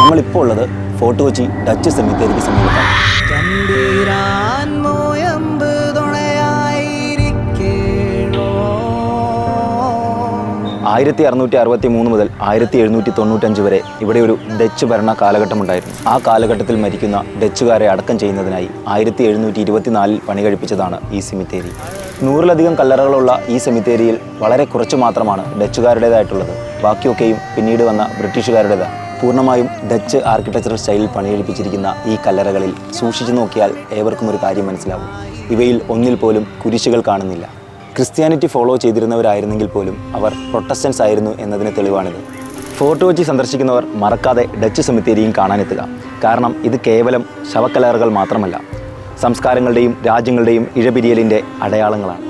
നമ്മളിപ്പോൾ ഉള്ളത് fort Kochi Dutch സെമിത്തേരിക്ക് സമീപത്താണ്. 1663 മുതൽ 1795 വരെ ഇവിടെ ഒരു ഡച്ച് ഭരണ കാലഘട്ടമുണ്ടായിരുന്നു. ആ കാലഘട്ടത്തിൽ മരിക്കുന്ന ഡച്ചുകാരെ അടക്കം ചെയ്യുന്നതിനായി 1724 പണി കഴിപ്പിച്ചതാണ് ഈ സെമിത്തേരി. 100-ലധികം കല്ലറകളുള്ള ഈ സെമിത്തേരിയിൽ വളരെ കുറച്ച് മാത്രമാണ് ഡച്ചുകാരുടേതായിട്ടുള്ളത്. ബാക്കിയൊക്കെയും പിന്നീട് വന്ന ബ്രിട്ടീഷുകാരുടേതാണ്. പൂർണ്ണമായും ഡച്ച് ആർക്കിടെക്ചറൽ സ്റ്റൈലിൽ പണിയെടുപ്പിച്ചിരിക്കുന്ന ഈ കല്ലറകളിൽ സൂക്ഷിച്ചു നോക്കിയാൽ ഏവർക്കും ഒരു കാര്യം മനസ്സിലാവും. ഇവയിൽ ഒന്നിൽ പോലും കുരിശുകൾ കാണുന്നില്ല. ക്രിസ്ത്യാനിറ്റി ഫോളോ ചെയ്തിരുന്നവരായിരുന്നെങ്കിൽ പോലും അവർ പ്രൊട്ടസ്റ്റൻസ് ആയിരുന്നു എന്നതിന് തെളിവാണിത്. ഫോർട്ട് കൊച്ചി സന്ദർശിക്കുന്നവർ മറക്കാതെ ഡച്ച് സെമിത്തേരിയും കാണാനെത്തുക. കാരണം ഇത് കേവലം ശവക്കല്ലറകൾ മാത്രമല്ല, സംസ്കാരങ്ങളുടെയും രാജ്യങ്ങളുടെയും ഇഴപിരിയലിൻ്റെ അടയാളങ്ങളാണ്.